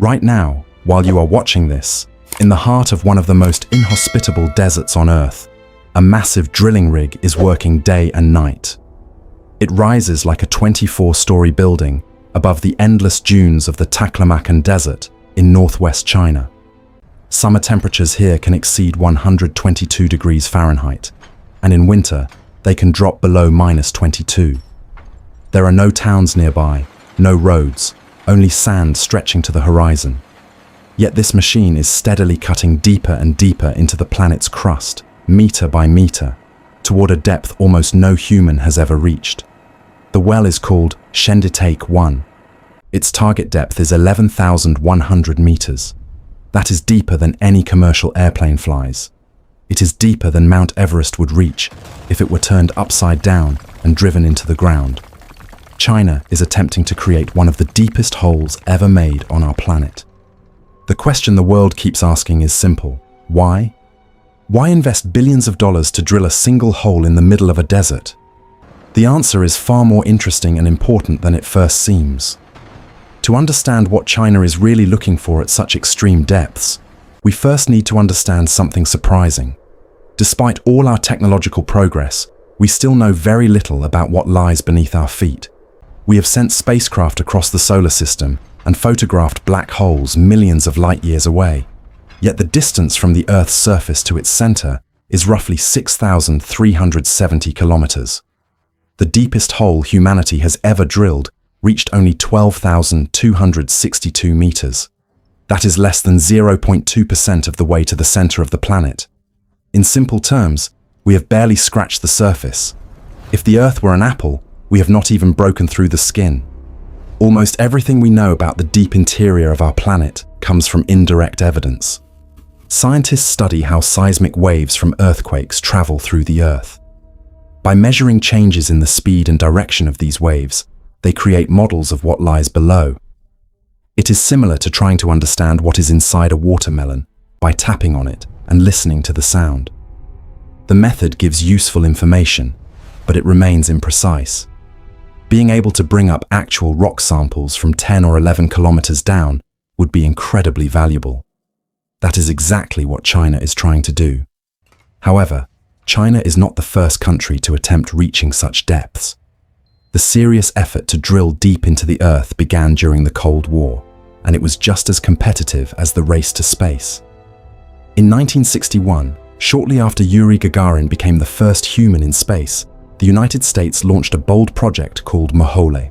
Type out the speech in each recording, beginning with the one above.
Right now, while you are watching this, in the heart of one of the most inhospitable deserts on Earth, a massive drilling rig is working day and night. It rises like a 24-story building above the endless dunes of the Taklamakan Desert in northwest China. Summer temperatures here can exceed 122 degrees Fahrenheit, and in winter, they can drop below -22. There are no towns nearby, no roads, only sand stretching to the horizon. Yet this machine is steadily cutting deeper and deeper into the planet's crust, meter by meter, toward a depth almost no human has ever reached. The well is called Shenditake One. Its target depth is 11,100 meters. That is deeper than any commercial airplane flies. It is deeper than Mount Everest would reach if it were turned upside down and driven into the ground. China is attempting to create one of the deepest holes ever made on our planet. The question the world keeps asking is simple. Why? Why invest billions of dollars to drill a single hole in the middle of a desert? The answer is far more interesting and important than it first seems. To understand what China is really looking for at such extreme depths, we first need to understand something surprising. Despite all our technological progress, we still know very little about what lies beneath our feet. We have sent spacecraft across the solar system and photographed black holes millions of light years away. Yet the distance from the Earth's surface to its center is roughly 6,370 kilometers. The deepest hole humanity has ever drilled reached only 12,262 meters. That is less than 0.2% of the way to the center of the planet. In simple terms, we have barely scratched the surface. If the Earth were an apple, we have not even broken through the skin. Almost everything we know about the deep interior of our planet comes from indirect evidence. Scientists study how seismic waves from earthquakes travel through the Earth. By measuring changes in the speed and direction of these waves, they create models of what lies below. It is similar to trying to understand what is inside a watermelon by tapping on it and listening to the sound. The method gives useful information, but it remains imprecise. Being able to bring up actual rock samples from 10 or 11 kilometers down would be incredibly valuable. That is exactly what China is trying to do. However, China is not the first country to attempt reaching such depths. The serious effort to drill deep into the Earth began during the Cold War, and it was just as competitive as the race to space. In 1961, shortly after Yuri Gagarin became the first human in space, the United States launched a bold project called Borehole.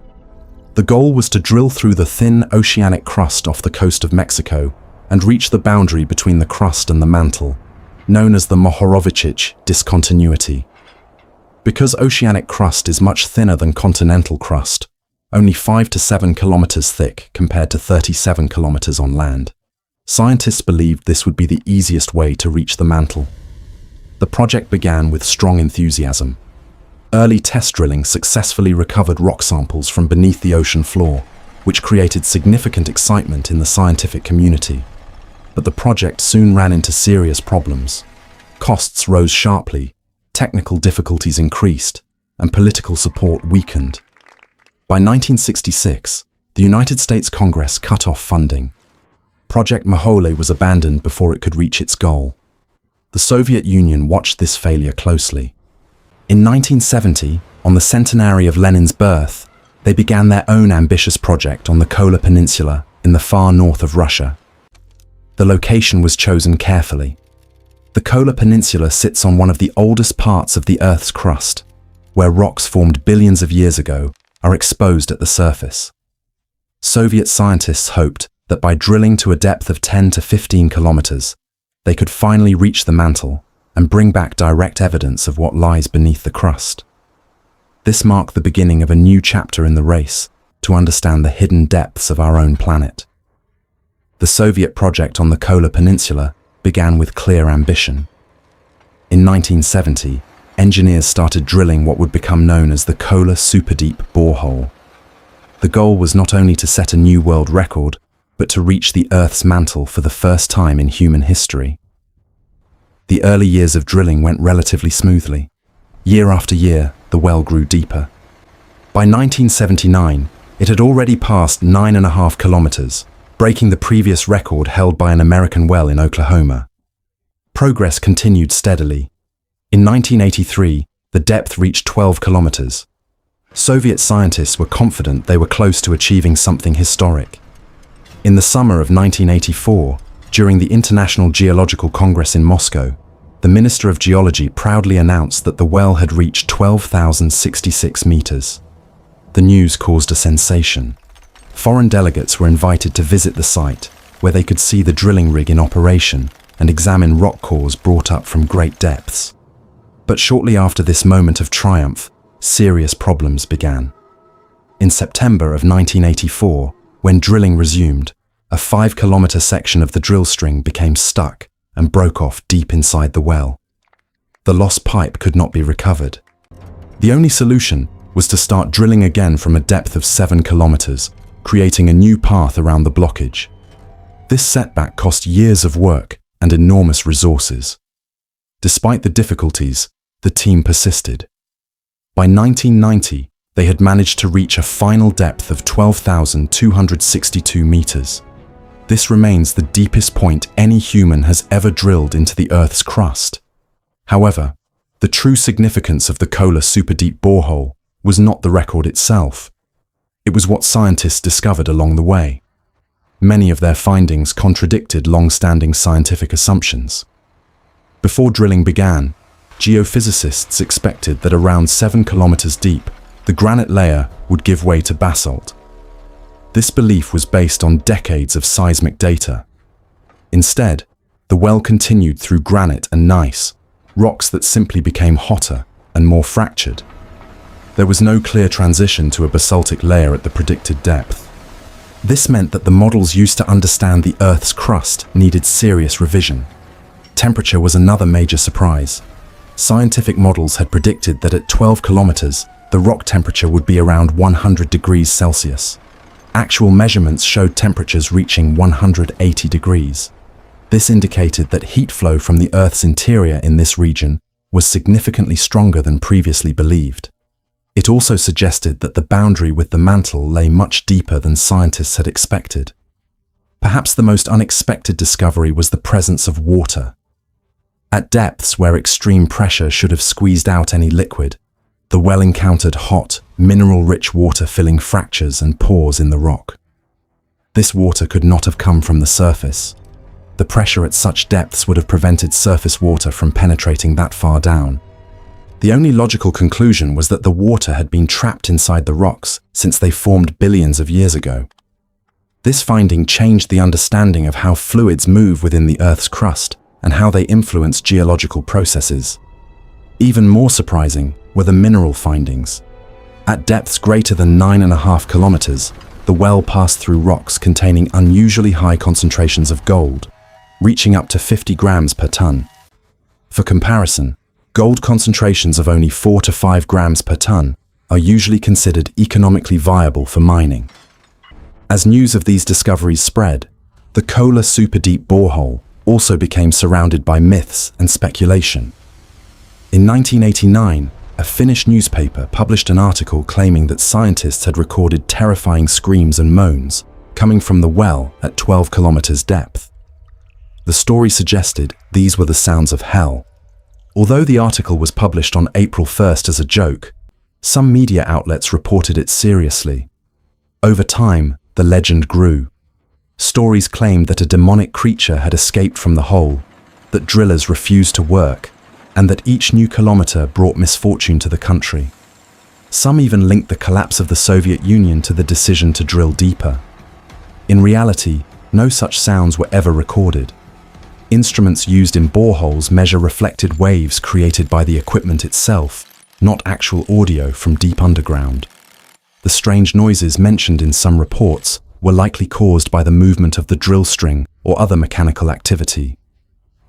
The goal was to drill through the thin oceanic crust off the coast of Mexico and reach the boundary between the crust and the mantle, known as the Mohorovičić discontinuity. Because oceanic crust is much thinner than continental crust, only 5 to 7 kilometers thick compared to 37 kilometers on land, scientists believed this would be the easiest way to reach the mantle. The project began with strong enthusiasm. Early test drilling successfully recovered rock samples from beneath the ocean floor, which created significant excitement in the scientific community. But the project soon ran into serious problems. Costs rose sharply, technical difficulties increased, and political support weakened. By 1966, the United States Congress cut off funding. Project Borehole was abandoned before it could reach its goal. The Soviet Union watched this failure closely. In 1970, on the centenary of Lenin's birth, they began their own ambitious project on the Kola Peninsula in the far north of Russia. The location was chosen carefully. The Kola Peninsula sits on one of the oldest parts of the Earth's crust, where rocks formed billions of years ago are exposed at the surface. Soviet scientists hoped that by drilling to a depth of 10 to 15 kilometers, they could finally reach the mantle and bring back direct evidence of what lies beneath the crust. This marked the beginning of a new chapter in the race to understand the hidden depths of our own planet. The Soviet project on the Kola Peninsula began with clear ambition. In 1970, engineers started drilling what would become known as the Kola Superdeep Borehole. The goal was not only to set a new world record, but to reach the Earth's mantle for the first time in human history. The early years of drilling went relatively smoothly. Year after year, the well grew deeper. By 1979, it had already passed 9.5 kilometers, breaking the previous record held by an American well in Oklahoma. Progress continued steadily. In 1983, the depth reached 12 kilometers. Soviet scientists were confident they were close to achieving something historic. In the summer of 1984, during the International Geological Congress in Moscow, the Minister of Geology proudly announced that the well had reached 12,066 meters. The news caused a sensation. Foreign delegates were invited to visit the site, where they could see the drilling rig in operation and examine rock cores brought up from great depths. But shortly after this moment of triumph, serious problems began. In September of 1984, when drilling resumed, a 5-kilometer section of the drill string became stuck and broke off deep inside the well. The lost pipe could not be recovered. The only solution was to start drilling again from a depth of 7 kilometers, creating a new path around the blockage. This setback cost years of work and enormous resources. Despite the difficulties, the team persisted. By 1990, they had managed to reach a final depth of 12,262 meters. This remains the deepest point any human has ever drilled into the Earth's crust. However, the true significance of the Kola Superdeep Borehole was not the record itself. It was what scientists discovered along the way. Many of their findings contradicted long-standing scientific assumptions. Before drilling began, geophysicists expected that around 7 kilometers deep, the granite layer would give way to basalt. This belief was based on decades of seismic data. Instead, the well continued through granite and gneiss, rocks that simply became hotter and more fractured. There was no clear transition to a basaltic layer at the predicted depth. This meant that the models used to understand the Earth's crust needed serious revision. Temperature was another major surprise. Scientific models had predicted that at 12 kilometers, the rock temperature would be around 100 degrees Celsius. Actual measurements showed temperatures reaching 180 degrees. This indicated that heat flow from the Earth's interior in this region was significantly stronger than previously believed. It also suggested that the boundary with the mantle lay much deeper than scientists had expected. Perhaps the most unexpected discovery was the presence of water. At depths where extreme pressure should have squeezed out any liquid, the well encountered hot, mineral-rich water filling fractures and pores in the rock. This water could not have come from the surface. The pressure at such depths would have prevented surface water from penetrating that far down. The only logical conclusion was that the water had been trapped inside the rocks since they formed billions of years ago. This finding changed the understanding of how fluids move within the Earth's crust and how they influence geological processes. Even more surprising were the mineral findings. At depths greater than 9.5 kilometers, the well passed through rocks containing unusually high concentrations of gold, reaching up to 50 grams per ton. For comparison, gold concentrations of only 4 to 5 grams per ton are usually considered economically viable for mining. As news of these discoveries spread, the Kola Superdeep Borehole also became surrounded by myths and speculation. In 1989, a Finnish newspaper published an article claiming that scientists had recorded terrifying screams and moans coming from the well at 12 kilometers depth. The story suggested these were the sounds of hell. Although the article was published on April 1st as a joke, some media outlets reported it seriously. Over time, the legend grew. Stories claimed that a demonic creature had escaped from the hole, that drillers refused to work, and that each new kilometer brought misfortune to the country. Some even linked the collapse of the Soviet Union to the decision to drill deeper. In reality, no such sounds were ever recorded. Instruments used in boreholes measure reflected waves created by the equipment itself, not actual audio from deep underground. The strange noises mentioned in some reports were likely caused by the movement of the drill string or other mechanical activity.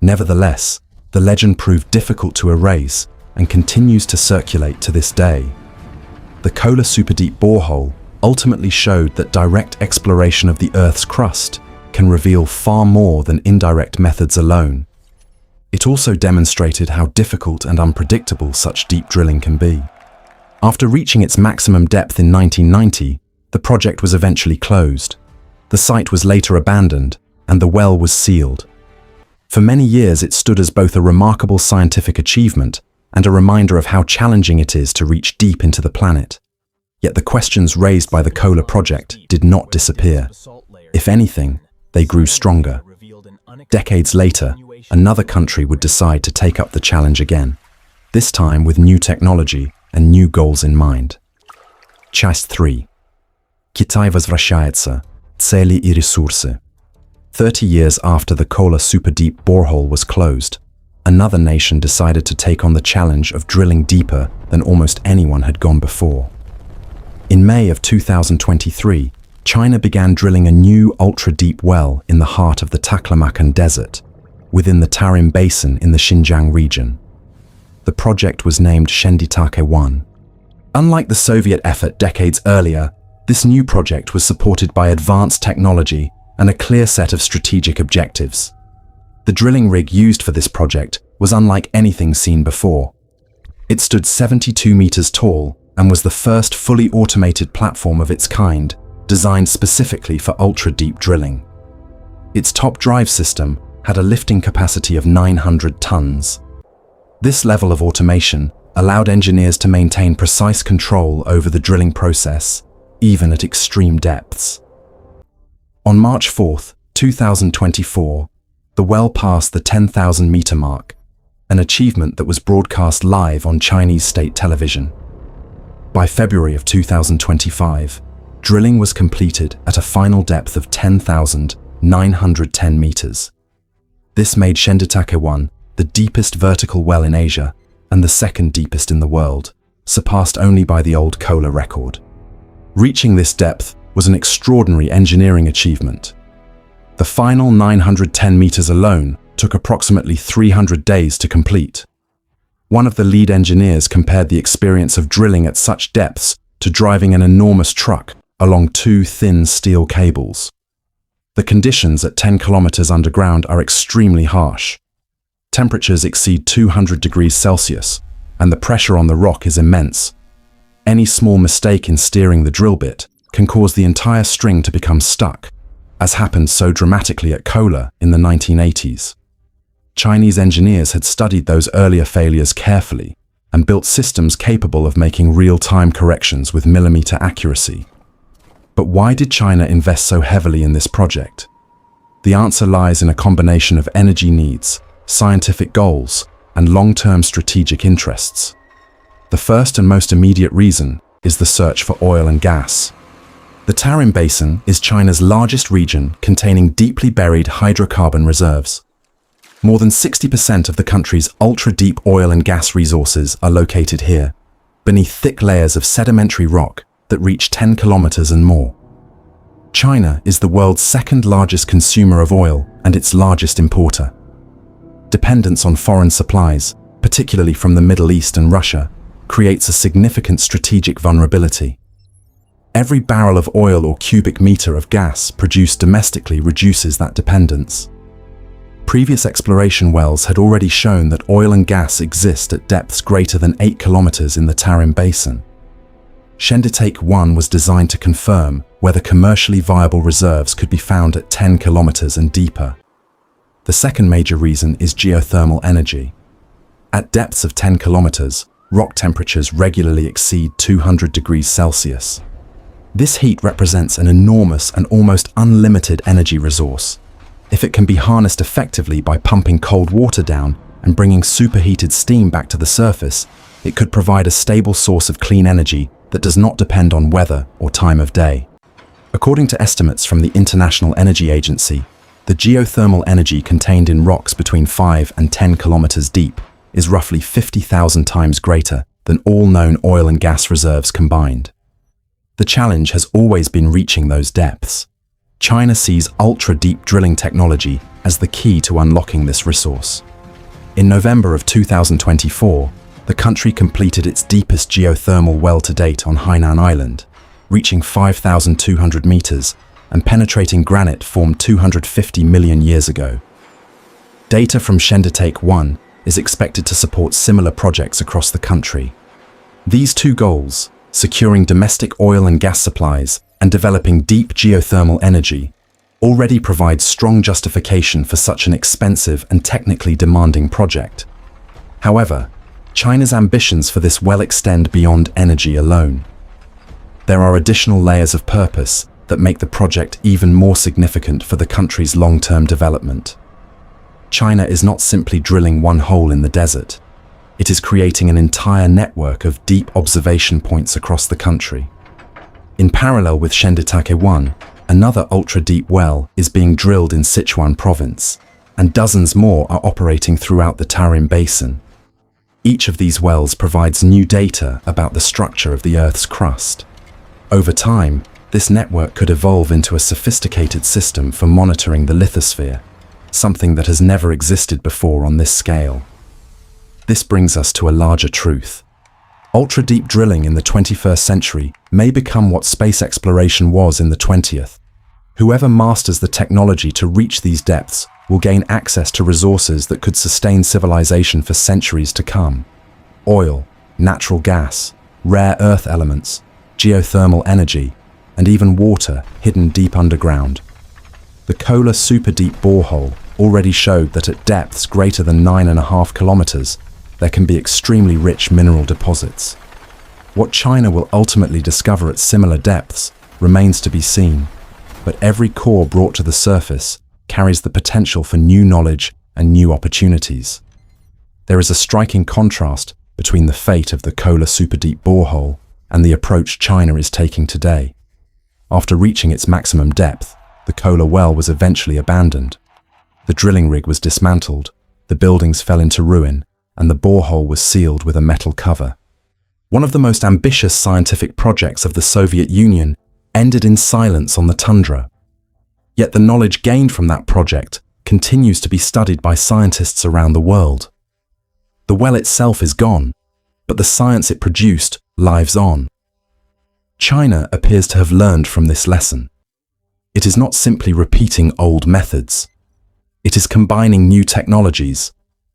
Nevertheless, the legend proved difficult to erase and continues to circulate to this day. The Kola Superdeep Borehole ultimately showed that direct exploration of the Earth's crust can reveal far more than indirect methods alone. It also demonstrated how difficult and unpredictable such deep drilling can be. After reaching its maximum depth in 1990, the project was eventually closed. The site was later abandoned, and the well was sealed. For many years, it stood as both a remarkable scientific achievement and a reminder of how challenging it is to reach deep into the planet. Yet the questions raised by the Kola project did not disappear. If anything, they grew stronger. Decades later, another country would decide to take up the challenge again, this time with new technology and new goals in mind. Часть 3. Китай возвращается. Цели и ресурсы. 30 years after the Kola Superdeep Borehole was closed, another nation decided to take on the challenge of drilling deeper than almost anyone had gone before. In May of 2023, China began drilling a new ultra-deep well in the heart of the Taklamakan Desert, within the Tarim Basin in the Xinjiang region. The project was named Shenditake One. Unlike the Soviet effort decades earlier, this new project was supported by advanced technology and a clear set of strategic objectives. The drilling rig used for this project was unlike anything seen before. It stood 72 meters tall and was the first fully automated platform of its kind, designed specifically for ultra-deep drilling. Its top drive system had a lifting capacity of 900 tons. This level of automation allowed engineers to maintain precise control over the drilling process, even at extreme depths. On March 4, 2024, the well passed the 10,000-meter mark, an achievement that was broadcast live on Chinese state television. By February of 2025, drilling was completed at a final depth of 10,910 meters. This made Shenditake One the deepest vertical well in Asia and the second deepest in the world, surpassed only by the old Kola record. Reaching this depth was an extraordinary engineering achievement. The final 910 meters alone took approximately 300 days to complete. One of the lead engineers compared the experience of drilling at such depths to driving an enormous truck along two thin steel cables. The conditions at 10 kilometers underground are extremely harsh. Temperatures exceed 200 degrees Celsius, and the pressure on the rock is immense. Any small mistake in steering the drill bit can cause the entire string to become stuck, as happened so dramatically at Kola in the 1980s. Chinese engineers had studied those earlier failures carefully and built systems capable of making real-time corrections with millimeter accuracy. But why did China invest so heavily in this project? The answer lies in a combination of energy needs, scientific goals, and long-term strategic interests. The first and most immediate reason is the search for oil and gas. The Tarim Basin is China's largest region containing deeply buried hydrocarbon reserves. More than 60% of the country's ultra-deep oil and gas resources are located here, beneath thick layers of sedimentary rock that reach 10 kilometers and more. China is the world's second largest consumer of oil and its largest importer. Dependence on foreign supplies, particularly from the Middle East and Russia, creates a significant strategic vulnerability. Every barrel of oil or cubic meter of gas produced domestically reduces that dependence. Previous exploration wells had already shown that oil and gas exist at depths greater than 8 kilometers in the Tarim Basin. Shenditake One was designed to confirm whether commercially viable reserves could be found at 10 kilometers and deeper. The second major reason is geothermal energy. At depths of 10 kilometers, rock temperatures regularly exceed 200 degrees Celsius. This heat represents an enormous and almost unlimited energy resource. If it can be harnessed effectively by pumping cold water down and bringing superheated steam back to the surface, it could provide a stable source of clean energy that does not depend on weather or time of day. According to estimates from the International Energy Agency, the geothermal energy contained in rocks between 5 and 10 kilometers deep is roughly 50,000 times greater than all known oil and gas reserves combined. The challenge has always been reaching those depths. China sees ultra-deep drilling technology as the key to unlocking this resource. In November of 2024, the country completed its deepest geothermal well to date on Hainan Island, reaching 5,200 meters and penetrating granite formed 250 million years ago. Data from Shenditake One is expected to support similar projects across the country. These two goals, securing domestic oil and gas supplies and developing deep geothermal energy, already provides strong justification for such an expensive and technically demanding project. However, China's ambitions for this well extend beyond energy alone. There are additional layers of purpose that make the project even more significant for the country's long-term development. China is not simply drilling one hole in the desert. It is creating an entire network of deep observation points across the country. In parallel with Shenditake One, another ultra-deep well is being drilled in Sichuan province, and dozens more are operating throughout the Tarim Basin. Each of these wells provides new data about the structure of the Earth's crust. Over time, this network could evolve into a sophisticated system for monitoring the lithosphere, something that has never existed before on this scale. This brings us to a larger truth. Ultra-deep drilling in the 21st century may become what space exploration was in the 20th. Whoever masters the technology to reach these depths will gain access to resources that could sustain civilization for centuries to come. Oil, natural gas, rare earth elements, geothermal energy, and even water hidden deep underground. The Kola Superdeep Borehole already showed that at depths greater than 9.5 kilometers, there can be extremely rich mineral deposits. What China will ultimately discover at similar depths remains to be seen, but every core brought to the surface carries the potential for new knowledge and new opportunities. There is a striking contrast between the fate of the Kola Superdeep Borehole and the approach China is taking today. After reaching its maximum depth, the Kola well was eventually abandoned. The drilling rig was dismantled, the buildings fell into ruin, and the borehole was sealed with a metal cover. One of the most ambitious scientific projects of the Soviet Union ended in silence on the tundra. Yet the knowledge gained from that project continues to be studied by scientists around the world. The well itself is gone, but the science it produced lives on. China appears to have learned from this lesson. It is not simply repeating old methods. It is combining new technologies,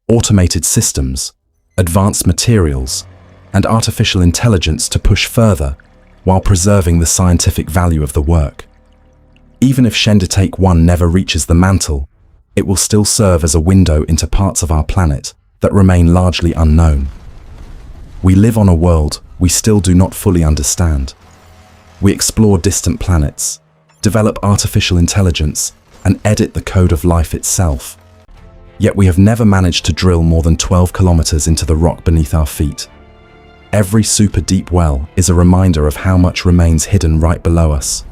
automated systems, advanced materials, and artificial intelligence to push further while preserving the scientific value of the work. Even if Shenditake One never reaches the mantle, it will still serve as a window into parts of our planet that remain largely unknown. We live on a world we still do not fully understand. We explore distant planets, develop artificial intelligence, and edit the code of life itself. Yet we have never managed to drill more than 12 kilometers into the rock beneath our feet. Every super deep well is a reminder of how much remains hidden right below us.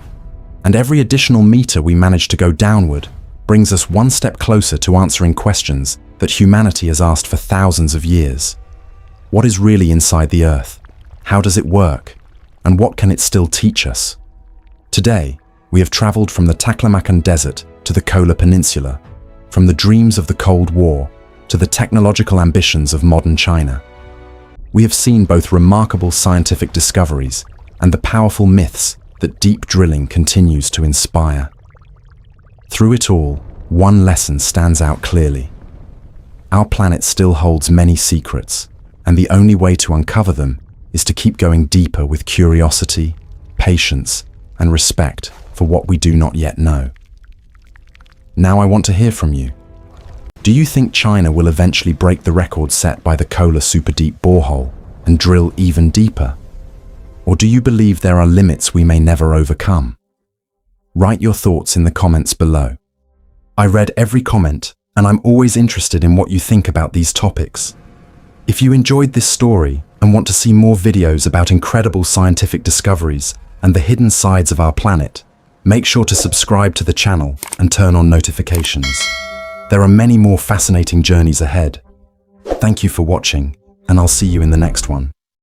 And every additional meter we manage to go downward brings us one step closer to answering questions that humanity has asked for thousands of years. What is really inside the Earth? How does it work? And what can it still teach us? Today, we have traveled from the Taklamakan Desert to the Kola Peninsula, from the dreams of the Cold War to the technological ambitions of modern China. We have seen both remarkable scientific discoveries and the powerful myths that deep drilling continues to inspire. Through it all, one lesson stands out clearly. Our planet still holds many secrets, and the only way to uncover them is to keep going deeper with curiosity, patience, and respect for what we do not yet know. Now I want to hear from you. Do you think China will eventually break the record set by the Kola Superdeep Borehole and drill even deeper? Or do you believe there are limits we may never overcome? Write your thoughts in the comments below. I read every comment, and I'm always interested in what you think about these topics. If you enjoyed this story and want to see more videos about incredible scientific discoveries and the hidden sides of our planet, make sure to subscribe to the channel and turn on notifications. There are many more fascinating journeys ahead. Thank you for watching, and I'll see you in the next one.